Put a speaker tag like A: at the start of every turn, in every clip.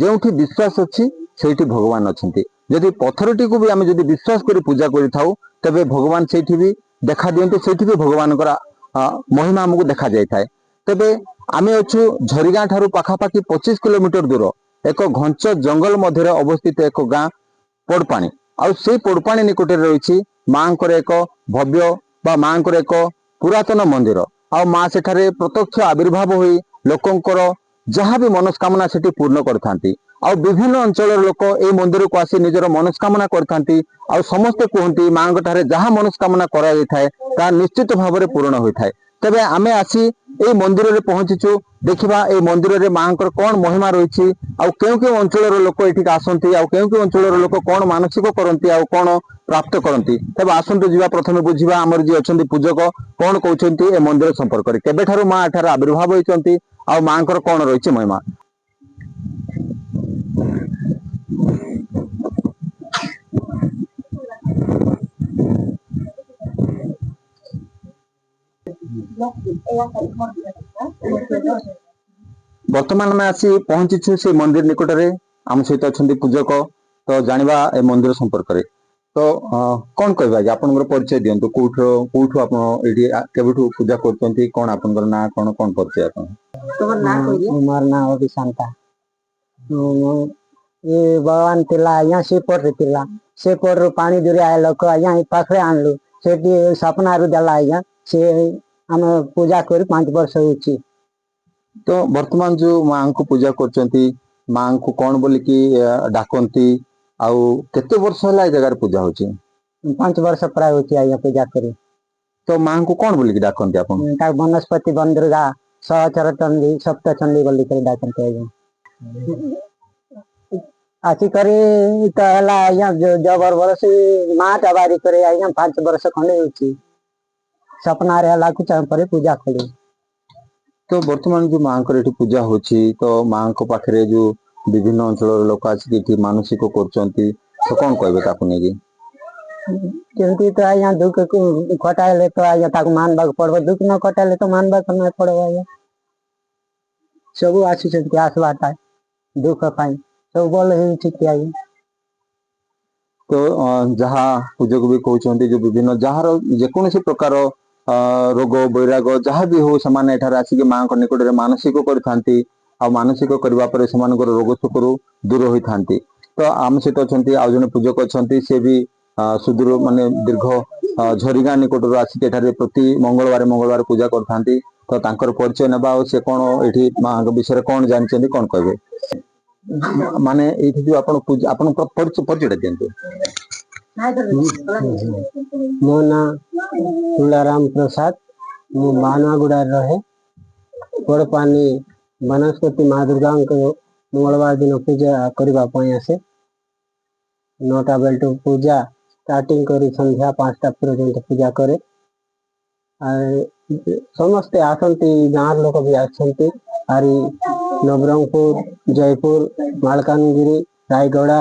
A: ଯେଉଁଠି ବିଶ୍ୱାସ ଅଛି ସେଇଠି ଭଗବାନ ଅଛନ୍ତି। ଯଦି ପଥରଟିକୁ ବି ଆମେ ଯଦି ବିଶ୍ୱାସ କରି ପୂଜା କରିଥାଉ ତେବେ ଭଗବାନ ସେଇଠି ବି ଦେଖା ଦିଅନ୍ତି, ସେଇଠି ବି ଭଗବାନଙ୍କର ମହିମା ଆମକୁ ଦେଖା ଯାଇଥାଏ। ତେବେ ଆମେ ଅଛୁ ଝରିଗାଁ ଠାରୁ ପାଖାପାଖି 25 କିଲୋମିଟର ଦୂର ଏକ ଘଞ୍ଚ ଜଙ୍ଗଲ ମଧ୍ୟରେ ଅବସ୍ଥିତ ଏକ ଗାଁ ପୋଡପାଣି। ଆଉ ସେଇ ପୋଡପାଣି ନିକଟରେ ରହିଛି ମାଙ୍କର ଏକ ଭବ୍ୟ ବା ମାଙ୍କର ଏକ ପୁରାତନ ମନ୍ଦିର। ଆଉ ମା ସେଠାରେ ପ୍ରତ୍ୟକ୍ଷ ଆବିର୍ଭାବ ହୋଇ ଲୋକଙ୍କର ଯାହା ବି ମନସ୍କାମନା ସେଠି ପୂର୍ଣ୍ଣ କରିଥାନ୍ତି। ଆଉ ବିଭିନ୍ନ ଅଞ୍ଚଳର ଲୋକ এই ମନ୍ଦିରକୁ ଆସି ନିଜର ମନସ୍କାମନା କରିଥାନ୍ତି। ଆଉ ସମସ୍ତେ କୁହନ୍ତି ମାଙ୍କ ଠାରେ ଯାହା ମନସ୍କାମନା କରାଯାଇଥାଏ ତାହା ନିଶ୍ଚିତ ଭାବରେ ପୂରଣ ହୋଇଥାଏ। ତେବେ ଆମେ ଆସି এই ମନ୍ଦିରରେ ପହଞ୍ଚିଛୁ, ଦେଖିବା এই ମନ୍ଦିରରେ ମାଙ୍କର କଣ ମହିମା ରହିଛି, ଆଉ କେଉଁ କେଉଁ ଅଞ୍ଚଳର ଲୋକ ଏଠିକି ଆସନ୍ତି, ଆଉ କେଉଁ କେଉଁ ଅଞ୍ଚଳର ଲୋକ କଣ ମାନସିକ କରନ୍ତି, ଆଉ କଣ ପ୍ରାପ୍ତ କରନ୍ତି। ତେବେ ଆସନ୍ତୁ ଯିବା, ପ୍ରଥମେ ବୁଝିବା ଆମର ଯିଏ ଅଛନ୍ତି ପୂଜକ କଣ କହୁଛନ୍ତି ଏ ମନ୍ଦିର ସମ୍ପର୍କରେ, କେବେଠାରୁ ମା ଏଠାରେ ଆବିର୍ଭାବ ହୋଇଛନ୍ତି, ଆଉ ମାଙ୍କର କଣ ରହିଛି ମହିମା। ବର୍ତ୍ତମାନ ଆମେ ଆସି ପହଞ୍ଚିଛୁ ସେ ମନ୍ଦିର ନିକଟରେ, ଆମ ସହିତ ଅଛନ୍ତି ପୂଜକ। ତ ଜାଣିବା ଏ ମନ୍ଦିର ସମ୍ପର୍କରେ। ତ କଣ କହିବା ଆଜ୍ଞା, ଆପଣଙ୍କର ପରିଚୟ ଦିଅନ୍ତୁ, କୋଉଠୁ ଆପଣ ଏଠି କେବେଠୁ ପୂଜା କରୁଛନ୍ତି, କଣ ଆପଣଙ୍କର ନାଁ କଣ ପରିଚୟ ଆପଣ।
B: ମୋର ନାଁ ଅଭିଶାନ୍ତା। ये भगवान थिला आज्ञा सेपर थिला सेपर पानी दूरी आए लोक आज्ञा पाखरे आणलु से सपना रु देला आज्ञा से आम पूजा कर 5 वर्ष होची।
A: तो वर्तमान जो मां को पूजा करचंती मां को कौन बोली कि डाकंती आउ केते वर्ष होला ए जगह पूजा होची।
B: 5 वर्ष प्राय होची आज्ञा पूजा करी।
A: तो मां को कौन बोली कि डाकंती आपन
B: ता वनस्पति बंदुर्गा सहचर चंडी सप्त चंडी बोली कर डाकंती आज्ञा आसी करे तो हला आज्ञा जबर वर्ष मां टबारी करे आज्ञा 5 वर्ष खंडे होची सपना रे हला कुछ पर पूजा करी।
A: तो वर्तमान जो मां को एठी पूजा होची तो मां को पाखरे जो विभिन्न अंचल लोक आसी कि मानसिक करचंती तो कौन कहबे ताकू नेगी
B: केमती तो आज्ञा दुख को खटाइले तो आज्ञा ताकू मानबाक पड़बो दुख न खटाइले तो मानबाक न पड़बो आज्ञा सब आसी से आसबाटा दुख पाई सब बोल ही ठीक आज्ञा।
A: तो जहाँ पूजक भी कहते जो विभिन्न जार जेकोसी प्रकार रोग बैराग जहाँ भी हो से आसिक माँ निकट में मानसिक करते मानसिक करने से रोग सुखर दूर होता। तो आम सहित अच्छा आउ जन पूजक अच्छा सी भी सुदूर माने दीर्घ झरिगाँ निकट आसिक प्रति मंगलवार पूजा करते। तो तांकर परिचय ना से कौन ये माँ विषय कौन जानते कौन कहे माने ये जो आपन परिचय दिंतु।
B: मो ना तुलाराम प्रसाद मु बानवागुड़ा रहे पड़पानी वनस्पति माँ दुर्गा मंगलवार दिन पूजा करने आसे 9टा बेलटू पूजा स्टार्टिंग करी संध्या 5टा पर्यंत पूजा करे समस्ते आसंती गाँव लोक भी आसंती आरी नवरंगपुर जयपुर मालकानगिरी रायगड़ा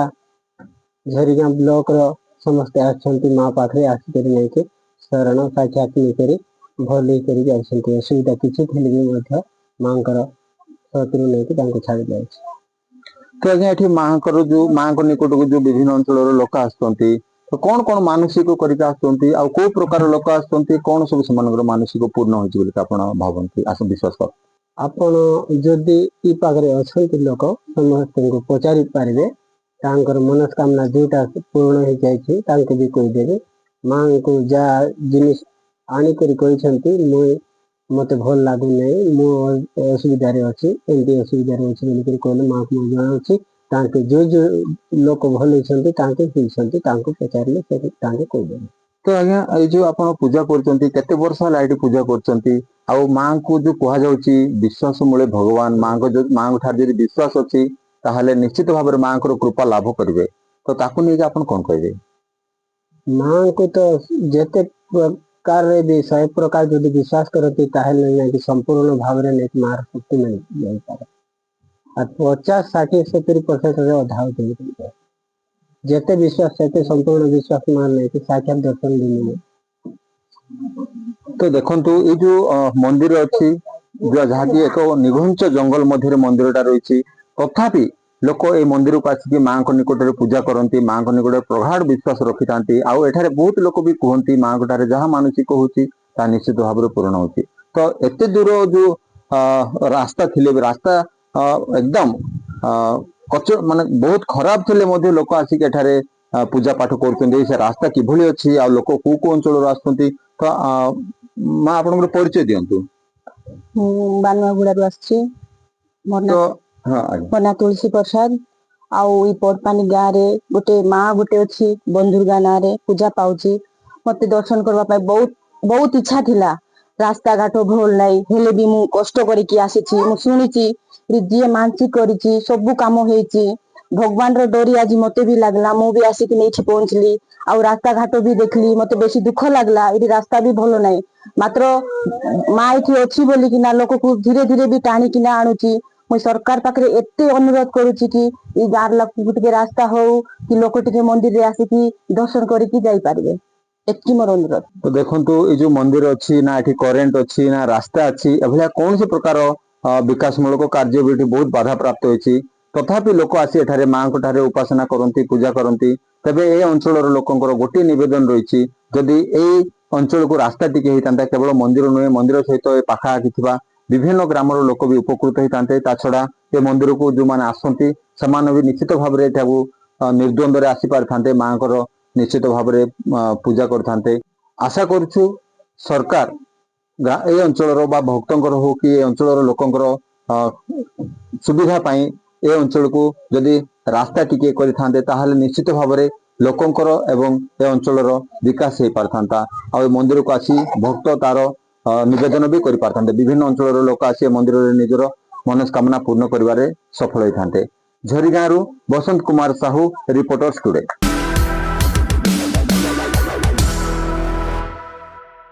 B: झरिगाँ ब्लॉक रो समस्ते आसंती माँ पाखरे आसिक नहीं शरण साक्षात नहीं भले कर असुविधा किसी माँ शत्रु नहीं छाड़ दिया।
A: तो आज्ञा ये माँ जो माँ निकट को जो विभिन्न अंचल लोक आसती तो कौन कौन मानसिक करके आसती आ कौ प्रकार लोक आसती कौन सब से मानसिक पूर्ण हो भावती आस विश्वास कर
B: आपण जदि ई पाखरे अच्छे लोक समस्त को पचारि पारे मनस्कामना जोटा पूर्ण हो जाए भी कहीदेवे माँ को जहाँ जिनिस आनिक मत भल लगू नहीं मो असुविधार अच्छी एमती असुविधार अच्छी कहले माँ को जनाऊँगी जो जो लोक भल होती पचारे कहीदेवे।
A: तो आज्ञा ये जो आप पूजा करते वर्ष है ये पूजा करते माँ को जो कह विश्वास मूले भगवान माँ को जो माँ ठार जो विश्वास अच्छी ताहले निश्चित भाव में माँ को कृपा लाभ करेंगे तो ताकू नहीं आप कौन कहे
B: माँ को तो जेते प्रकार भी 100 प्रकार जो विश्वास करती संपूर्ण भाव में मार शक्ति नहीं जाई पारे 50 60 70% अधा जेते विश्वास से संपूर्ण विश्वास मान नहीं साक्षात दर्शन भी मिले।
A: तो देखो ये जो मंदिर अच्छी जहाँकि एक निघंच जंगल मध्य मंदिरटा रही तथापि लोक ए मंदिर को आसिक माँ निकट में पूजा करती माँ निकट प्रगाढ़ विश्वास रखी था आउ एठारे बहुत लोक भी कहती माँ ठारे जहाँ मानसिक होची ता निश्चित भाव में पूर्ण होची तो एते दूर जो रास्ता थिले भी रास्ता एकदम कच माने बहुत खराब थिले मध्य लोक आसिक एठारे पूजा पाठ कर से रास्ता किभली अच्छी आ लोक को अंचल आसुँच तो माँ आपन परिचय दिंतु
C: बानुआगुड़ारू आसछि मोर
A: तो
C: ना
A: हाँ
C: मोर ना तुलसी प्रसाद आउ ई पड़पानी गाँ रे गोटे माँ गोटे अच्छी बंधुरगा ना रे पूजा पाउची मते दर्शन करबा पाई बहुत बहुत इच्छा थिला रास्ता घाट भल नाही हेले भी मु कष्ट करिकी आसीछि मु सुनिछि जे मानसिक करिछि सब काम होईछि भगवान रो डोरी आज मते भी लागला मु भी आसीकी नेठी पहुंचली आउ रास्ता घाट भी देखली मते बेसी दुख लागला एठी रास्ता भी भलो नाही मात्र माँ एठी अछि बोली कि ना लोक को धीरे धीरे भी टाणी किना आणुची मुई सरकार पाखरे एते अनुरोध करूची कि ई गार लोक टिके रास्ता हो कि लोक टिके मंदिर रे आसीकी दर्शन करिकी जाई पारबे एतकी मोर अनुरोध
A: तो देखंतु ये जो मंदिर अच्छी ना एठी करेंट अच्छी ना रास्ता अच्छी एभलिया कौन से प्रकार विकास मूलक कार्य भी बहुत बाधा प्राप्त होती तथापि लोक आसी एठारे माँ को ठारे उपासना करती पूजा करती तबे ए अंचल लोकंकर गोटे निवेदन रही जदि ए अंचल को रास्ता टिके होता केवल मंदिर नुहे मंदिर सहित ए पाखापाखि थिबा विभिन्न ग्रामर लोक भी उपकृत होता ता छड़ा ए मंदिर को जो मैंने आसती से भी निश्चित भाव में निर्द्वंद्व आसी पारि माँ निश्चित भाव में पूजा करते आशा करुछु सरकार ए अंचल भक्तर हो कि अंचल लोकंकर सुविधा पाई ए अंचल को जदि रास्ता टिके करते ताहले निश्चित भाव में लोकंकर एवं ए अंचल विकास हो पारथा आ मंदिर को आसी भक्त तार निवेदन भी कर पारथांते विभिन्न अंचल लोक आसी मंदिर रे निजर मनस्कामना पूर्ण करिवारे सफल होइथांते झरी गाँव बसंत कुमार साहू रिपोर्टर्स टुडे।